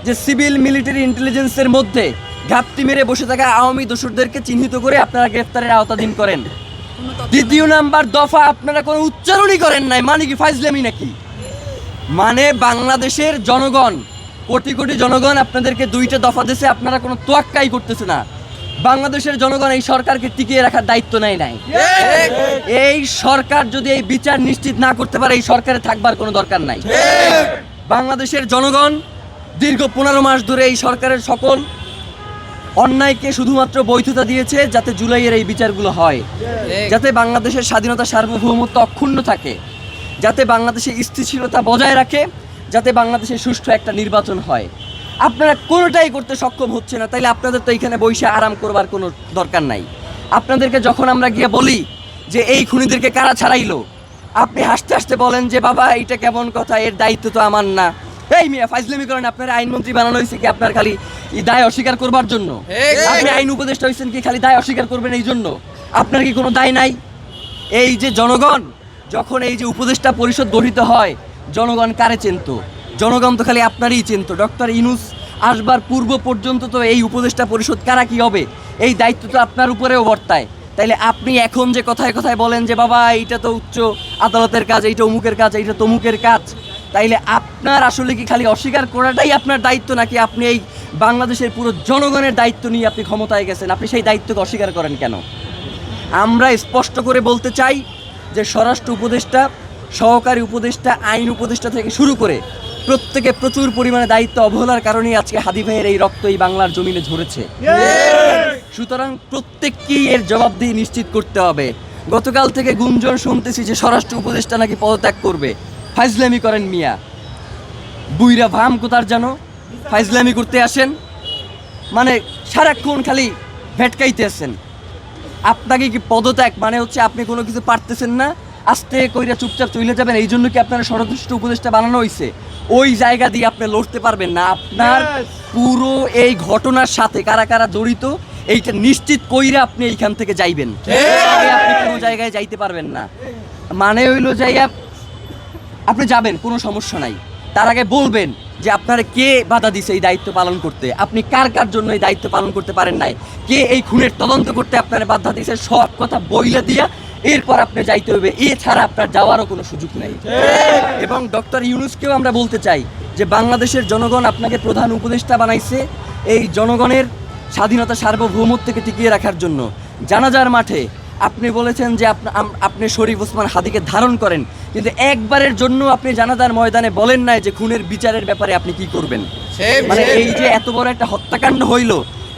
যে civil military ইন্টেলিজেন্সের মধ্যে ঘাপটি মেরে বসে থাকা আওয়ামী দোসরদেরকে চিহ্নিত করে আপনারা গ্রেফতারের আওতাধীন করেন। দ্বিতীয় নাম্বার দফা আপনারা কোনো উচ্চারণই করেন নাই, মানে কি ফাইজলামি নাকি? মানে বাংলাদেশের জনগণ, কোটি কোটি জনগণ আপনাদেরকে দুইটা দফা দিয়েছে, আপনারা কোনো তোয়াক্কাই করতেছে না। বাংলাদেশের জনগণ এই সরকারকে টিকিয়ে রাখার দায়িত্ব নেয় নাই। এই সরকার যদি এই বিচার নিশ্চিত না করতে পারে, এই সরকারে থাকবার কোনো দরকার নাই। বাংলাদেশের জনগণ দীর্ঘ 15 মাস ধরে এই সরকারের সকল অন্যায়কে শুধুমাত্র বৈধতা দিয়েছে যাতে জুলাইয়ের এই বিচারগুলো হয়, যাতে বাংলাদেশের স্বাধীনতা সার্বভৌমত্ব অক্ষুণ্ণ থাকে, যাতে বাংলাদেশে স্থিতিশীলতা বজায় রাখে, যাতে বাংলাদেশে সুষ্ঠু একটা নির্বাচন হয়। আপনারা কোনোটাই করতে সক্ষম হচ্ছে না, তাইলে আপনাদের তো এইখানে বসে আরাম করবার কোনো দরকার নাই। আপনাদেরকে যখন আমরা গিয়ে বলি যে এই খুনিদেরকে কারা ছাড়াইলো, আপনি হাসতে হাসতে বলেন যে বাবা এইটা কেমন কথা, এর দায়িত্ব তো আমার না। এই মিয়া ফাইজলামি করেন। আপনার আইনমন্ত্রী বানানো হয়েছে কি আপনার খালি দায় অস্বীকার করবার জন্য? আপনি আইন উপদেষ্টা হয়েছেন কি খালি দায় অস্বীকার করবেন এই জন্য? আপনার কি কোনো দায় নাই? এই যে জনগণ, যখন এই যে উপদেষ্টা পরিষদ গঠিত হয়, জনগণ কারে চিনত? জনগণ তো খালি আপনারই চিনত। ডক্টর ইউনূস আসবার পূর্ব পর্যন্ত তো এই উপদেষ্টা পরিষদ কারা কি হবে এই দায়িত্ব তো আপনার উপরেও বর্তায়। তাইলে আপনি এখন যে কথায় কথায় বলেন যে বাবা এইটা তো উচ্চ আদালতের কাজ, এইটা অমুকের কাজ, এইটা তমুকের কাজ, তাইলে আপনার আসলে কি খালি অস্বীকার করাটাই আপনার দায়িত্ব, নাকি আপনি এই বাংলাদেশের পুরো জনগণের দায়িত্ব নিয়ে আপনি ক্ষমতায় গেছেন? আপনি সেই দায়িত্বকে অস্বীকার করেন কেন? আমরা স্পষ্ট করে বলতে চাই যে স্বরাষ্ট্র উপদেষ্টা, সহকারী উপদেষ্টা, আইন উপদেষ্টা থেকে শুরু করে প্রত্যেকে প্রচুর পরিমাণে দায়িত্ব অবহেলার কারণেই আজকে হাদি ভাইয়ের এই রক্ত এই বাংলার জমিনে ঝরেছে। সুতরাং প্রত্যেককেই এর জবাবদিহি নিশ্চিত করতে হবে। গতকাল থেকে গুঞ্জন শুনতেছি যে স্বরাষ্ট্র উপদেষ্টা নাকি পদত্যাগ করবে। ফাইজলামি করেন মিয়া, বুইরা ভাম কোথার জানো, ফাইজলামি করতে আসেন, মানে সারাক্ষণ খালি ভেটকাইতে আসেন। আপনাকে কি পদত্যাগ মানে হচ্ছে আপনি কোনো কিছু পারতেছেন না, আস্তে কইরা চুপচাপ চলে যাবেন, এই জন্য কি আপনার স্বরাষ্ট্র উপদেষ্টা বানানো হয়েছে? ওই জায়গা দিয়ে আপনি লড়তে পারবেন না। আপনার পুরো এই ঘটনার সাথে কারা কারা জড়িত এইটা নিশ্চিত কইরা আপনি এইখান থেকে যাইবেন, আপনি কোনো জায়গায় যাইতে পারবেন না। মানে হইলো যাইয়া আপনি যাবেন, কোনো সমস্যা নাই, তার আগে বলবেন যে আপনার কে বাধা দিছে এই দায়িত্ব পালন করতে, আপনি কার কার জন্য এই দায়িত্ব পালন করতে পারেন নাই, কে এই খুনের তদন্ত করতে আপনার বাধা দিছে, সব কথা বইলা দিয়া এরপর আপনি যাইতে হবে। এছাড়া আপনার যাওয়ারও কোনো সুযোগ নেই। এবং ডক্টর ইউনূসকেও আমরা বলতে চাই যে বাংলাদেশের জনগণ আপনাকে প্রধান উপদেষ্টা বানাইছে এই জনগণের স্বাধীনতা সার্বভৌমত্বকে টিকিয়ে রাখার জন্য। জানাজার মাঠে আপনি বলেছেন যে আপনি শরীফ ওসমান হাদিকে ধারণ করেন, কিন্তু একবারের জন্য আপনি জানাজার ময়দানে বলেন নাই যে খুনের বিচারের ব্যাপারে আপনি কি করবেন। মানে এই যে এত বড় একটা হত্যাকাণ্ড হইল,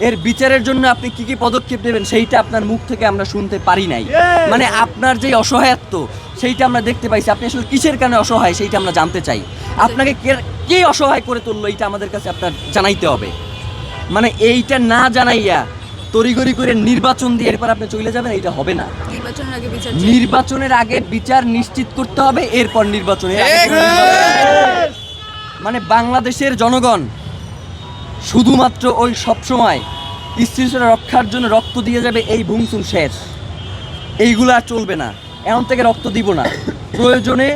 এর বিচারের জন্য আপনি কি কি পদক্ষেপ নেবেন সেইটা আপনার মুখ থেকে আমরা শুনতে পারি নাই। মানে আপনার যে অসহায়ত্ব সেইটা আমরা দেখতে পাইছি। আপনি আসলে কিসের কারণে অসহায় সেইটা আমরা জানতে চাই। আপনাকে কে অসহায় করে তুললো এইটা আমাদের কাছে আপনার জানাইতে হবে। মানে এইটা না জানাইয়া তড়িঘড়ি করে নির্বাচন দিয়ে এরপর আপনি চলে যাবেন, এইটা হবে না। নির্বাচনের আগে বিচার নিশ্চিত করতে হবে, এরপর নির্বাচনের মানে বাংলাদেশের জনগণ শুধুমাত্র ওই সবসময় স্থিতিশীলতা রক্ষার জন্য রক্ত দিয়ে যাবে, এই ভুংসুম শেষ, এইগুলো আর চলবে না। এখন থেকে রক্ত দিব না। প্রয়োজনে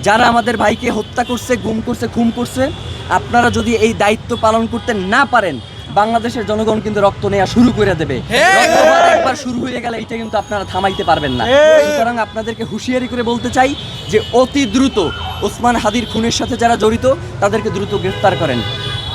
যারা আমাদের ভাইকে হত্যা করছে, গুম করছে, খুন করছে, আপনারা যদি এই দায়িত্ব পালন করতে না পারেন, বাংলাদেশের জনগণ কিন্তু রক্ত নেওয়া শুরু করে দেবে। একবার শুরু হয়ে গেলে এটা কিন্তু আপনারা থামাইতে পারবেন না। সুতরাং আপনাদেরকে হুঁশিয়ারি করে বলতে চাই যে অতি দ্রুত ওসমান হাদির খুনের সাথে যারা জড়িত তাদেরকে দ্রুত গ্রেফতার করেন।